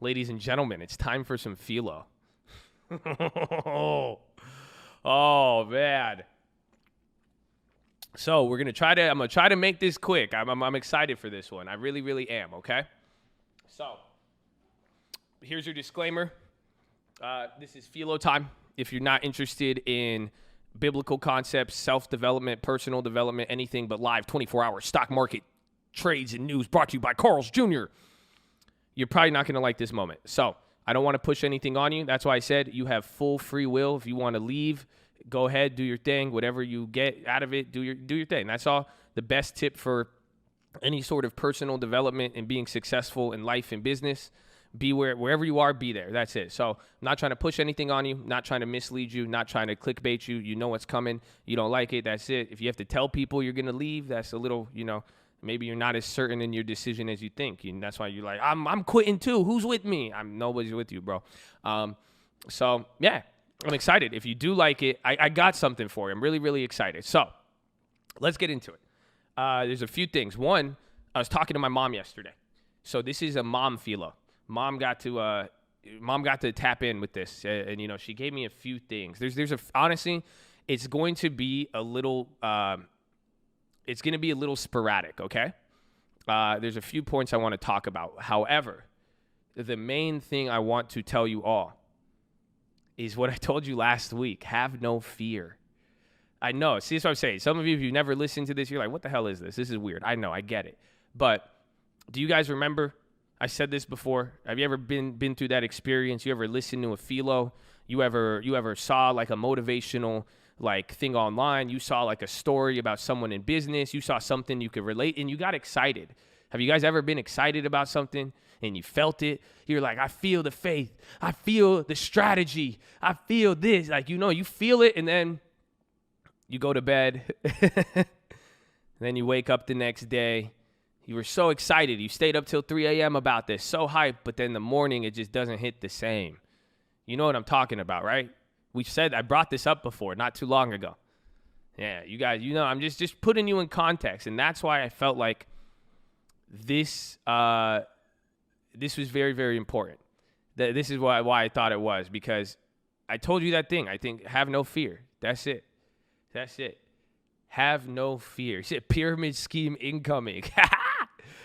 Ladies and gentlemen, it's time for some philo. Oh man. So I'm gonna try to make this quick. I'm excited for this one. I really, really am. Okay. So here's your disclaimer. This is philo time. If you're not interested in biblical concepts, self-development, personal development, anything but live 24-hour stock market trades and news brought to you by Carl's Jr., you're probably not going to like this moment. So I don't want to push anything on you. That's why I said you have full free will. If you want to leave, go ahead, do your thing. Whatever you get out of it, do your thing. That's all. The best tip for any sort of personal development and being successful in life and business. Be wherever you are, be there. That's it. So I'm not trying to push anything on you, not trying to mislead you, not trying to clickbait you. You know what's coming. You don't like it. That's it. If you have to tell people you're going to leave, that's a little, maybe you're not as certain in your decision as you think. And that's why you're like, I'm quitting too. Who's with me? Nobody's with you, bro. So yeah, I'm excited. If you do like it, I got something for you. I'm really, really excited. So let's get into it. There's a few things. One, I was talking to my mom yesterday. So this is a mom philo. Mom got to tap in with this, and she gave me a few things. Honestly, it's going to be a little sporadic. Okay, there's a few points I want to talk about. However, the main thing I want to tell you all is what I told you last week. Have no fear. I know. See, that's what I'm saying. Some of you, if you've never listened to this, you're like, "What the hell is this? This is weird." I know. I get it. But do you guys remember? I said this before. Have you ever been through that experience? You ever listened to a philo? You ever saw like a motivational like thing online? You saw like a story about someone in business. You saw something you could relate and you got excited. Have you guys ever been excited about something and you felt it? You're like, I feel the faith. I feel the strategy. I feel this. Like, you feel it and then you go to bed. Then you wake up the next day. You were so excited. You stayed up till 3 a.m. about this. So hyped. But then in the morning, it just doesn't hit the same. You know what I'm talking about, right? I brought this up before, not too long ago. Yeah, you guys, I'm just putting you in context. And that's why I felt like this was very, very important. This is why I thought it was. Because I told you that thing. I think have no fear. That's it. Have no fear. Pyramid scheme incoming.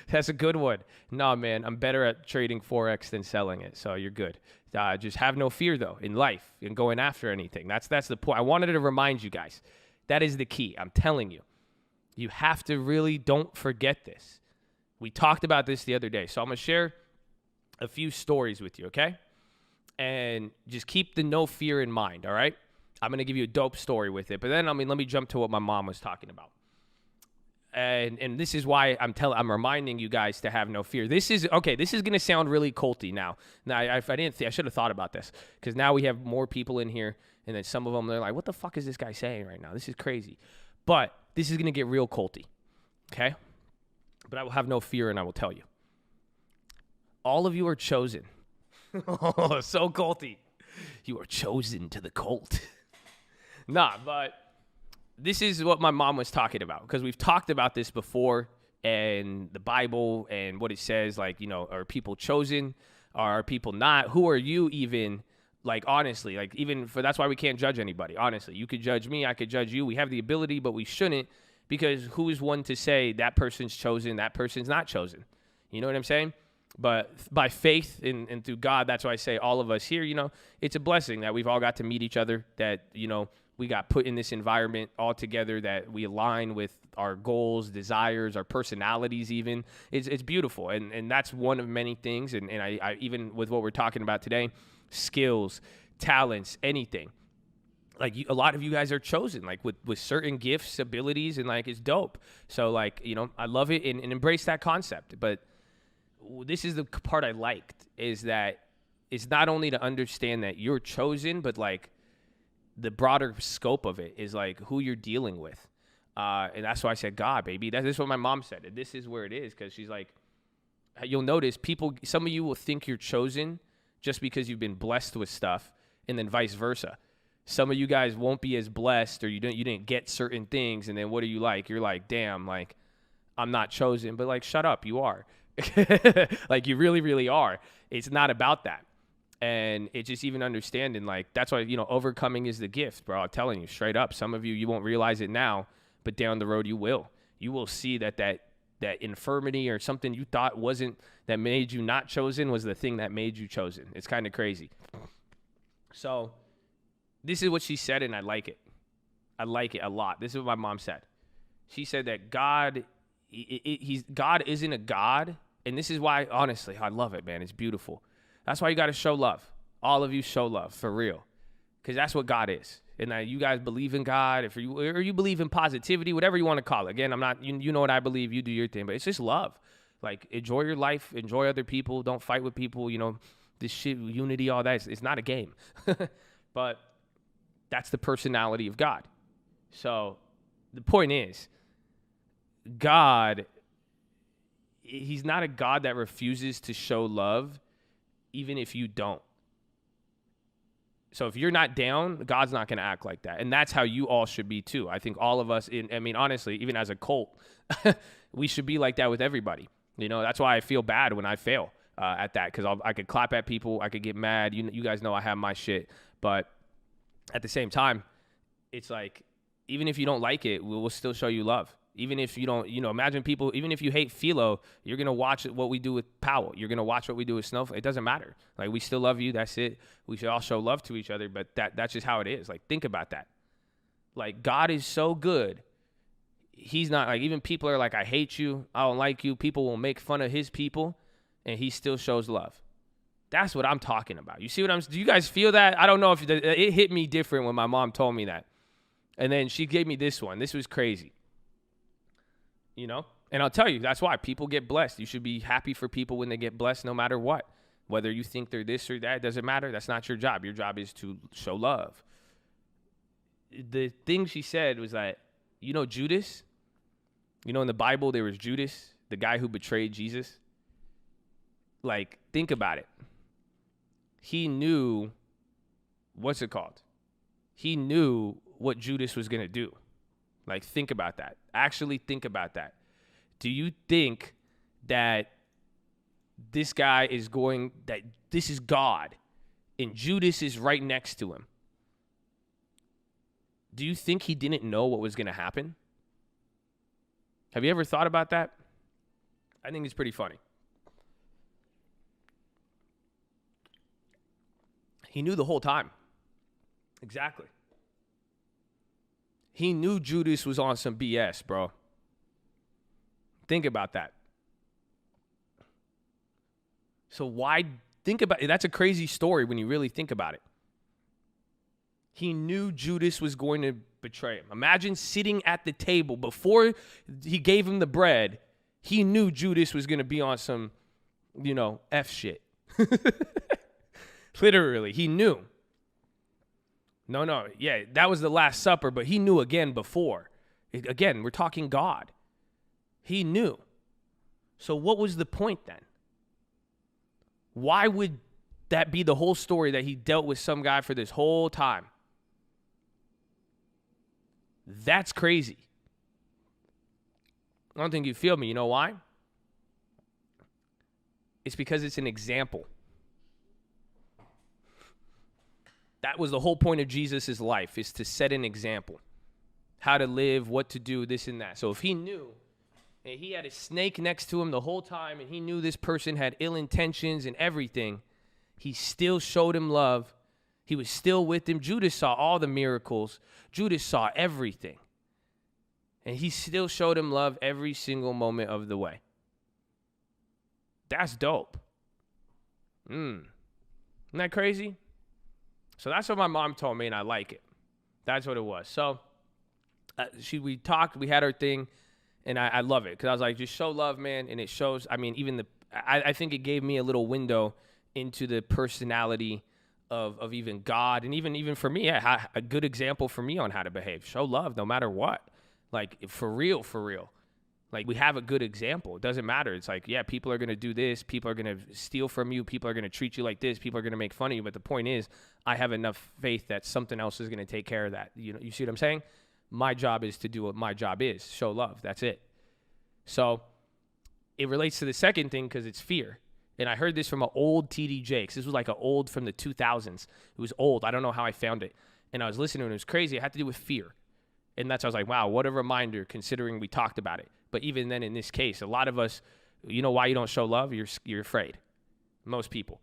That's a good one. No, man, I'm better at trading Forex than selling it, so you're good. Just have no fear, though, in life and going after anything. That's the point. I wanted to remind you guys. That is the key. I'm telling you. You have to really don't forget this. We talked about this the other day, so I'm going to share a few stories with you, okay? And just keep the no fear in mind, all right? I'm going to give you a dope story with it. But then, let me jump to what my mom was talking about. And this is why I'm reminding you guys to have no fear. This is going to sound really culty now. Now, I should have thought about this because now we have more people in here. And then some of them, they're like, what the fuck is this guy saying right now? This is crazy. But this is going to get real culty. Okay? But I will have no fear and I will tell you. All of you are chosen. Oh, so culty. You are chosen to the cult. Nah, but this is what my mom was talking about because we've talked about this before and the Bible and what it says, like, are people chosen? Are people not? Who are you even? Like, honestly, like that's why we can't judge anybody. Honestly, you could judge me. I could judge you. We have the ability, but we shouldn't because who is one to say that person's chosen, that person's not chosen? You know what I'm saying? But by faith and through God, that's why I say all of us here, it's a blessing that we've all got to meet each other, that, we got put in this environment all together, that we align with our goals, desires, our personalities even. It's beautiful. And that's one of many things. And I even with what we're talking about today, skills, talents, anything. Like a lot of you guys are chosen, like with certain gifts, abilities, and like it's dope. So like, I love it and embrace that concept. But this is the part I liked, is that it's not only to understand that you're chosen, but like the broader scope of it is like who you're dealing with. And that's why I said, God, baby, this is what my mom said. And this is where it is. Cause she's like, you'll notice some of you will think you're chosen just because you've been blessed with stuff, and then vice versa. Some of you guys won't be as blessed, or you didn't get certain things. And then what are you like? You're like, damn, like I'm not chosen, but like, shut up. You are. Like you really, really are. it's not about that. And it's just even understanding, like, that's why, overcoming is the gift, bro. I'm telling you straight up. Some of you won't realize it now, but down the road you will. You will see that infirmity or something you thought wasn't, that made you not chosen, was the thing that made you chosen. It's kind of crazy. So this is what she said, and I like it. I like it a lot. This is what my mom said. She said that God isn't a God. And this is why, honestly, I love it, man. It's beautiful. That's why you got to show love. All of you show love, for real. Because that's what God is. And you guys believe in God, or you believe in positivity, whatever you want to call it. Again, I'm not, you know what I believe, you do your thing. But it's just love. Like, enjoy your life, enjoy other people, don't fight with people, this shit, unity, all that. It's not a game. But that's the personality of God. So the point is, God, he's not a God that refuses to show love, even if you don't. So if you're not down, God's not going to act like that. And that's how you all should be too. I think all of us, honestly, even as a cult, we should be like that with everybody. That's why I feel bad when I fail at that, because I could clap at people, I could get mad. You guys know I have my shit. But at the same time, it's like, even if you don't like it, we'll still show you love. Even if you don't, imagine people, even if you hate Philo, you're going to watch what we do with Powell. You're going to watch what we do with Snowflake. It doesn't matter. Like, we still love you. That's it. We should all show love to each other, but that's just how it is. Like, think about that. Like, God is so good. He's not, like, even people are like, I hate you, I don't like you. People will make fun of his people, and he still shows love. That's what I'm talking about. You see what do you guys feel that? I don't know if it hit me different when my mom told me that. And then she gave me this one. This was crazy. And I'll tell you, that's why people get blessed. You should be happy for people when they get blessed, no matter what. Whether you think they're this or that, it doesn't matter. That's not your job. Your job is to show love. The thing she said was that, Judas, in the Bible, there was Judas, the guy who betrayed Jesus. Like, think about it. He knew, what's it called? He knew what Judas was going to do. Like, think about that. Actually think about that. Do you think that this guy that this is God and Judas is right next to him? Do you think he didn't know what was going to happen? Have you ever thought about that? I think it's pretty funny. He knew the whole time. Exactly. He knew Judas was on some BS, bro. Think about that. So why think about it? That's a crazy story when you really think about it. He knew Judas was going to betray him. Imagine sitting at the table before he gave him the bread. He knew Judas was going to be on some, F shit. Literally, he knew. No, yeah, that was the Last Supper, but he knew again before. Again, we're talking God. He knew. So what was the point then? Why would that be the whole story, that he dealt with some guy for this whole time? That's crazy. I don't think you feel me. You know why? It's because it's an example. That was the whole point of Jesus' life, is to set an example. How to live, what to do, this and that. So if he knew, and he had a snake next to him the whole time, and he knew this person had ill intentions and everything, he still showed him love. He was still with him. Judas saw all the miracles. Judas saw everything. And he still showed him love every single moment of the way. That's dope. Isn't that crazy? So that's what my mom told me, and I like it. That's what it was. So we talked, we had our thing, and I love it, because I was like, just show love, man. And it shows, I think it gave me a little window into the personality of even God, and even for me, a good example for me on how to behave. Show love no matter what. Like, for real. Like, we have a good example. It doesn't matter. It's like, yeah, people are going to do this. People are going to steal from you. People are going to treat you like this. People are going to make fun of you. But the point is, I have enough faith that something else is going to take care of that. You see what I'm saying? My job is to do what my job is. Show love. That's it. So it relates to the second thing, because it's fear. And I heard this from an old TD Jakes. This was like an old from the 2000s. It was old. I don't know how I found it. And I was listening, and it was crazy. It had to do with fear. And that's, I was like, wow, what a reminder, considering we talked about it. But even then, in this case, a lot of us, you know why you don't show love? You're afraid. Most people.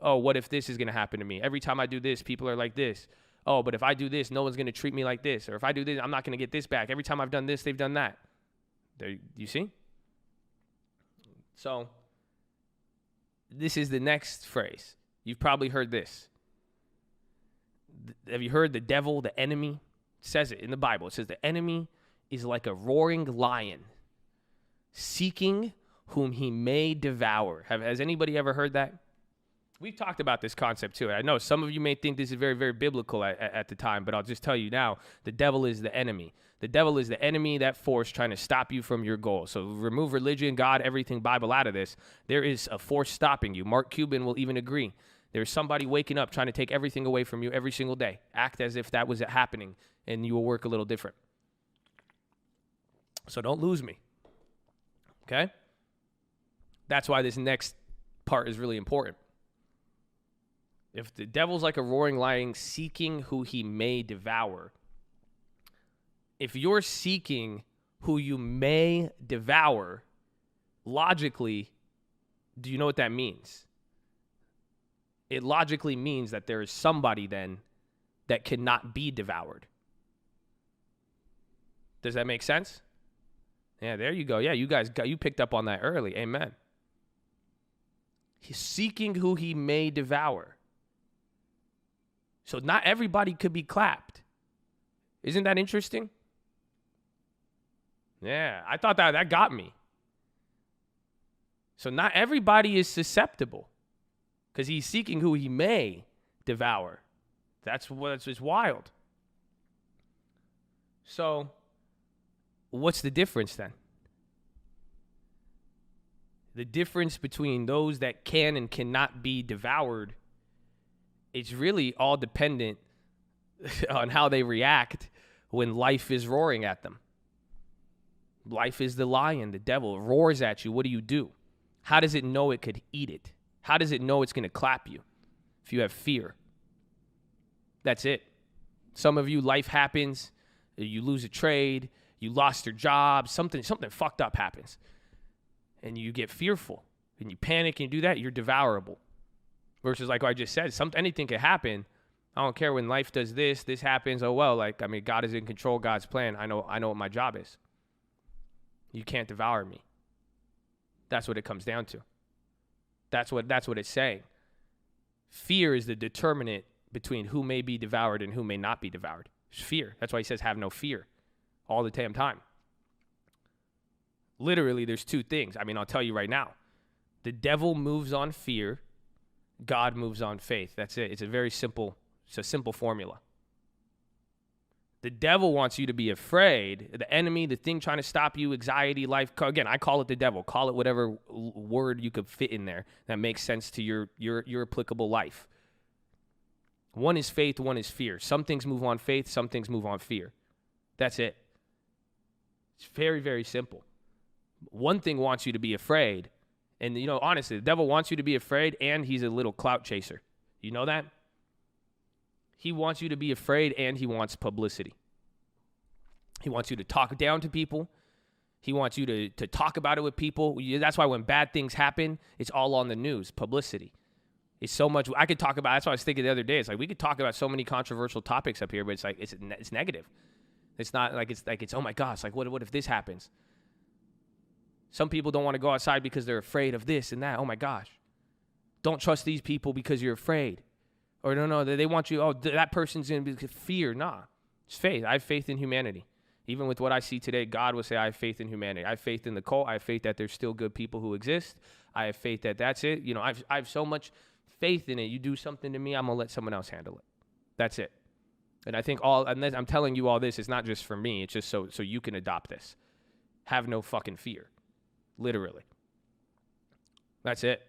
Oh, what if this is going to happen to me? Every time I do this, people are like this. Oh, but if I do this, no one's going to treat me like this. Or if I do this, I'm not going to get this back. Every time I've done this, they've done that. There, you see? So, this is the next phrase. You've probably heard this. Have you heard the devil, the enemy? It says it in the Bible. It says the enemy is like a roaring lion, seeking whom he may devour. Has anybody ever heard that? We've talked about this concept too. I know some of you may think this is very, very biblical at the time, but I'll just tell you now, the devil is the enemy. The devil is the enemy, that force trying to stop you from your goal. So remove religion, God, everything Bible out of this. There is a force stopping you. Mark Cuban will even agree. There's somebody waking up trying to take everything away from you every single day. Act as if that was happening, and you will work a little different. So don't lose me. Okay? That's why this next part is really important. If the devil's like a roaring lion seeking who he may devour, if you're seeking who you may devour, logically, do you know what that means? It logically means that there is somebody then that cannot be devoured. Does that make sense? Yeah, there you go. Yeah, you picked up on that early. Amen. He's seeking who he may devour. So not everybody could be clapped. Isn't that interesting? Yeah, I thought that got me. So not everybody is susceptible because he's seeking who he may devour. That's what's just wild. So what's the difference then? The difference between those that can and cannot be devoured, it's really all dependent on how they react when life is roaring at them. Life is the lion, the devil. It roars at you. What do? How does it know it could eat it? How does it know it's going to clap you if you have fear? That's it. Some of you, life happens. You lose a trade. You lost your job. Something fucked up happens. And you get fearful. And you panic and you do that. You're devourable. Versus like I just said, anything can happen. I don't care when life does this happens. Oh, well, God is in control, God's plan. I know what my job is. You can't devour me. That's what it comes down to. That's what it's saying. Fear is the determinant between who may be devoured and who may not be devoured. It's fear. That's why he says have no fear all the damn time. Literally, there's two things. I'll tell you right now. The devil moves on fear. God moves on faith. That's it. It's a simple formula. The devil wants you to be afraid. The enemy, the thing trying to stop you, anxiety, life. Again, I call it the devil. Call it whatever word you could fit in there that makes sense to your applicable life. One is faith, one is fear. Some things move on faith, some things move on fear. That's it. It's very, very simple. One thing wants you to be afraid. And, honestly, the devil wants you to be afraid, and he's a little clout chaser. You know that? He wants you to be afraid, and he wants publicity. He wants you to talk down to people. He wants you to talk about it with people. That's why when bad things happen, it's all on the news, publicity. It's so much. I could talk about, that's what I was thinking the other day. It's like we could talk about so many controversial topics up here, but it's negative. It's not like it's oh my gosh, like what if this happens? Some people don't want to go outside because they're afraid of this and that. Oh my gosh. Don't trust these people because you're afraid. Or no, they want you, that person's going to be fear. Nah, it's faith. I have faith in humanity. Even with what I see today, God will say, I have faith in humanity. I have faith in the cult. I have faith that there's still good people who exist. I have faith that that's it. I have so much faith in it. You do something to me, I'm going to let someone else handle it. That's it. And I think I'm telling you all this, it's not just for me. It's just so you can adopt this. Have no fucking fear. Literally. That's it.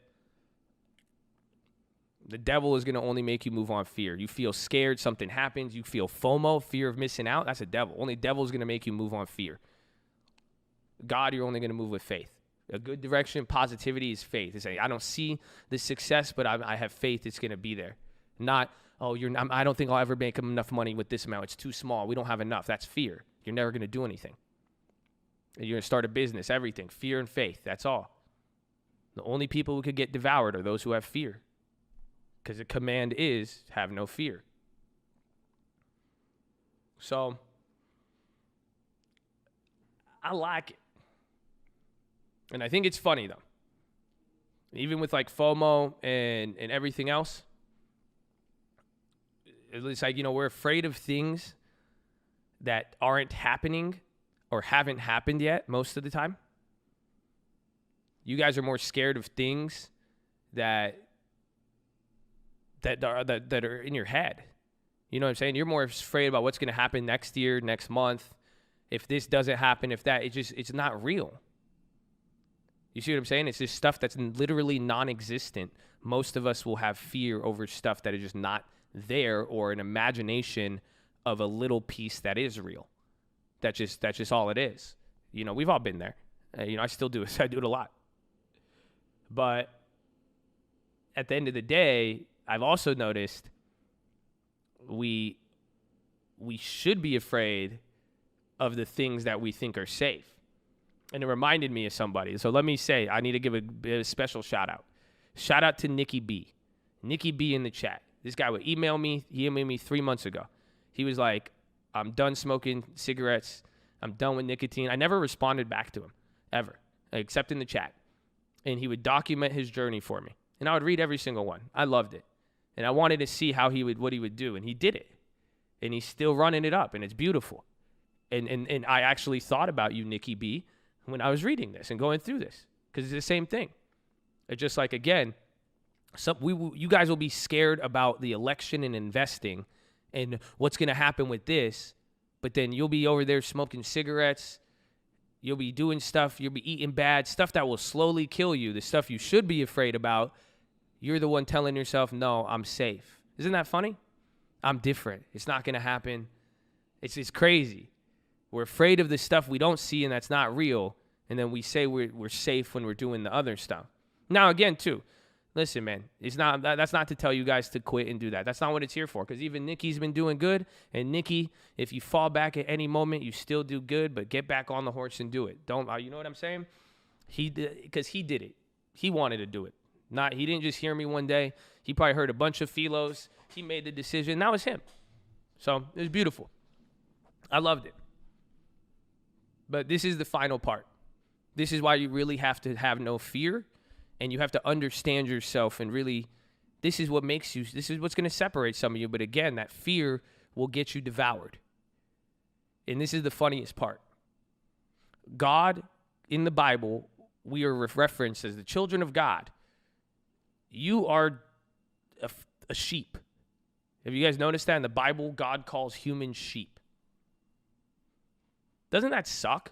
The devil is going to only make you move on fear. You feel scared, something happens. You feel FOMO, fear of missing out. That's a devil. Only devil is going to make you move on fear. God, you're only going to move with faith. A good direction, positivity is faith. It's saying, I don't see the success, but I have faith it's going to be there. Not, oh, I don't think I'll ever make enough money with this amount. It's too small. We don't have enough. That's fear. You're never going to do anything. You're going to start a business, everything. Fear and faith. That's all. The only people who could get devoured are those who have fear. Because the command is, have no fear. So, I like it. And I think it's funny, though. Even with, like, FOMO and everything else, it's like, we're afraid of things that aren't happening or haven't happened yet most of the time. You guys are more scared of things that are in your head. You know what I'm saying? You're more afraid about what's going to happen next year, next month. If this doesn't happen, if that, it's not real. You see what I'm saying? It's just stuff that's literally non-existent. Most of us will have fear over stuff that is just not there, or an imagination of a little piece that is real. That's just all it is. We've all been there. I still do it. I do it a lot. But at the end of the day, I've also noticed we should be afraid of the things that we think are safe. And it reminded me of somebody. So let me say, I need to give a special shout out. Shout out to Nikki B. Nikki B in the chat. This guy would email me. He emailed me 3 months ago. He was like, I'm done smoking cigarettes. I'm done with nicotine. I never responded back to him, ever, except in the chat. And he would document his journey for me. And I would read every single one. I loved it. And I wanted to see what he would do. And he did it. And he's still running it up. And it's beautiful. And I actually thought about you, Nikki B, when I was reading this and going through this. Because it's the same thing. It's just like, again, you guys will be scared about the election and investing and what's going to happen with this. But then you'll be over there smoking cigarettes. You'll be doing stuff. You'll be eating bad stuff that will slowly kill you. The stuff you should be afraid about. You're the one telling yourself, no, I'm safe. Isn't that funny? I'm different. It's not going to happen. It's crazy. We're afraid of the stuff we don't see and that's not real. And then we say we're safe when we're doing the other stuff. Now, again, too, listen, man, that's not to tell you guys to quit and do that. That's not what it's here for. Because even Nikki's been doing good. And Nikki, if you fall back at any moment, you still do good. But get back on the horse and do it. Don't, you know what I'm saying? Because he did it. He wanted to do it. He didn't just hear me one day. He probably heard a bunch of philos. He made the decision. That was him. So it was beautiful. I loved it. But this is the final part. This is why you really have to have no fear. And you have to understand yourself and really, this is what makes you, this is what's going to separate some of you. But again, that fear will get you devoured. And this is the funniest part. God, in the Bible, we are referenced as the children of God. You are a sheep. Have you guys noticed that in the Bible, God calls humans sheep? Doesn't that suck?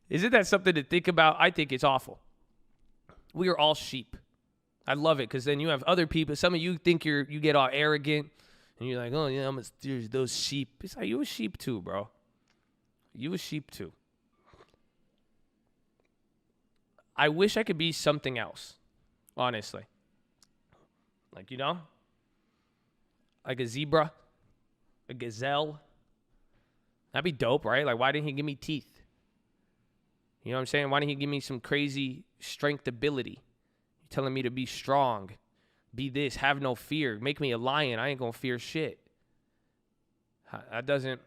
Isn't that something to think about? I think it's awful. We are all sheep. I love it because then you have other people. Some of you think you get all arrogant and you're like, oh, yeah, I'm those sheep. It's like, you a sheep too, bro. You a sheep too. I wish I could be something else, honestly. Like, like a zebra, a gazelle. That'd be dope, right? Like, why didn't he give me teeth? You know what I'm saying? Why didn't he give me some crazy strength ability? You're telling me to be strong, be this, have no fear, make me a lion. I ain't gonna fear shit. That doesn't,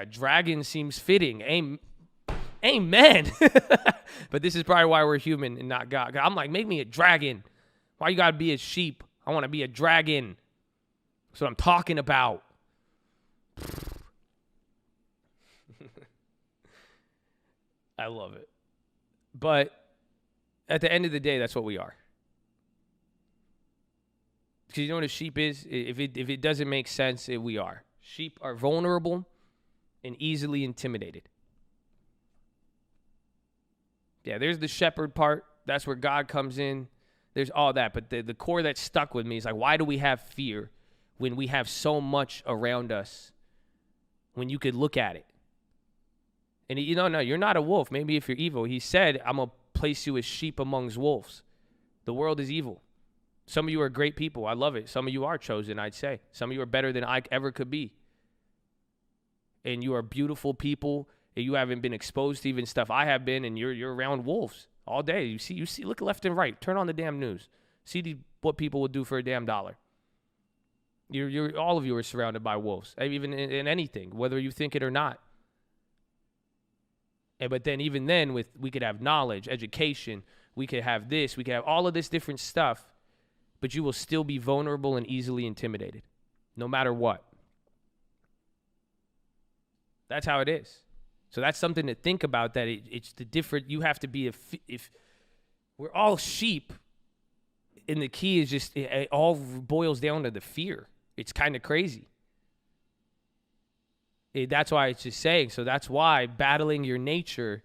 dragon seems fitting. Amen. But this is probably why we're human and not God. I'm like, make me a dragon. Why you gotta be a sheep? I want to be a dragon. That's what I'm talking about. I love it. But at the end of the day, that's what we are. Because you know what a sheep is? If it doesn't make sense, we are. Sheep are vulnerable and easily intimidated. Yeah, there's the shepherd part. That's where God comes in. There's all that. But the core that stuck with me is like, why do we have fear when we have so much around us when you could look at it? And no, you're not a wolf. Maybe if you're evil. He said, I'm going to place you as sheep amongst wolves. The world is evil. Some of you are great people. I love it. Some of you are chosen, I'd say. Some of you are better than I ever could be. And you are beautiful people. And you haven't been exposed to even stuff I have been. And you're around wolves all day. You see, look left and right. Turn on the damn news. See what people will do for a damn dollar. All of you are surrounded by wolves, even in anything, whether you think it or not. But then even then, we could have knowledge, education, we could have this, we could have all of this different stuff, but you will still be vulnerable and easily intimidated, no matter what. That's how it is. So that's something to think about, that it's the different, you have to be, if we're all sheep, and the key is just, it all boils down to the fear. It's kind of crazy. That's why it's just saying. So that's why battling your nature,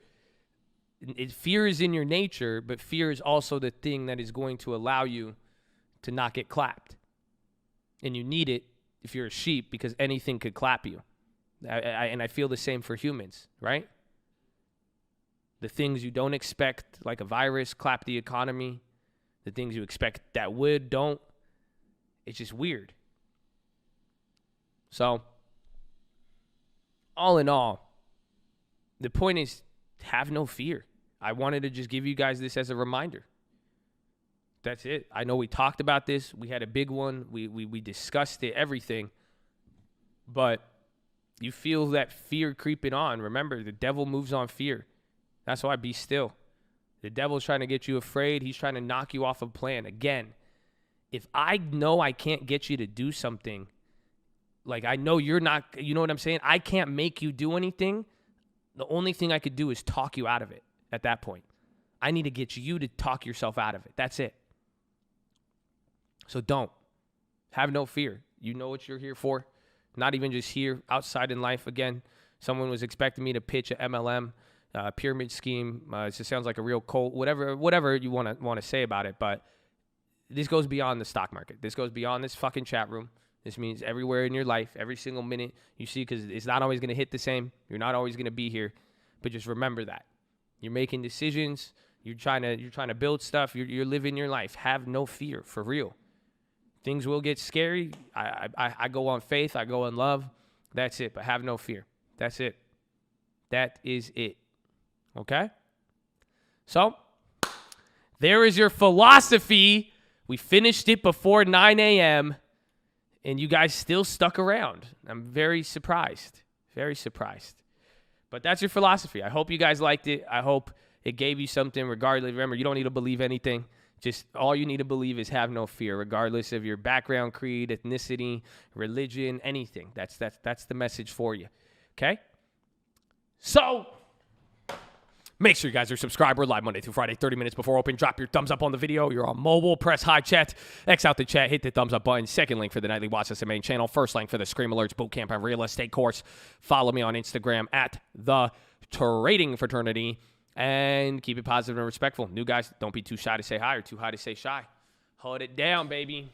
fear is in your nature, but fear is also the thing that is going to allow you to not get clapped. And you need it if you're a sheep, because anything could clap you. And I feel the same for humans, right? The things you don't expect, like a virus, clap the economy. The things you expect that don't. It's just weird. So, all in all, the point is, have no fear. I wanted to just give you guys this as a reminder. That's it. I know we talked about this. We had a big one. We discussed it, everything. But you feel that fear creeping on. Remember, the devil moves on fear. That's why be still. The devil's trying to get you afraid. He's trying to knock you off a plan. Again, if I know I can't get you to do something, like I know you're not, you know what I'm saying? I can't make you do anything. The only thing I could do is talk you out of it at that point. I need to get you to talk yourself out of it. That's it. So don't. Have no fear. You know what you're here for. Not even just here, outside in life. Again, someone was expecting me to pitch an MLM. Pyramid scheme. It just sounds like a real cult. Whatever you want to say about it, but this goes beyond the stock market. This goes beyond this fucking chat room. This means everywhere in your life, every single minute you see, because it's not always going to hit the same. You're not always going to be here, but just remember that you're making decisions. You're trying to build stuff. You're living your life. Have no fear, for real. Things will get scary. I go on faith. I go on love. That's it. But have no fear. That's it. That is it. Okay? So, there is your philosophy. We finished it before 9 a.m., and you guys still stuck around. I'm very surprised. Very surprised. But that's your philosophy. I hope you guys liked it. I hope it gave you something regardless. Remember, you don't need to believe anything. Just all you need to believe is have no fear, regardless of your background, creed, ethnicity, religion, anything. That's the message for you. Okay? So, make sure you guys are subscribed. We're live Monday through Friday, 30 minutes before open. Drop your thumbs up on the video. You're on mobile. Press high chat. X out the chat. Hit the thumbs up button. Second link for the nightly Watchlist main channel. First link for the Scream Alerts Bootcamp and Real Estate course. Follow me on Instagram at The Trading Fraternity. And keep it positive and respectful. New guys, don't be too shy to say hi or too high to say shy. Hold it down, baby.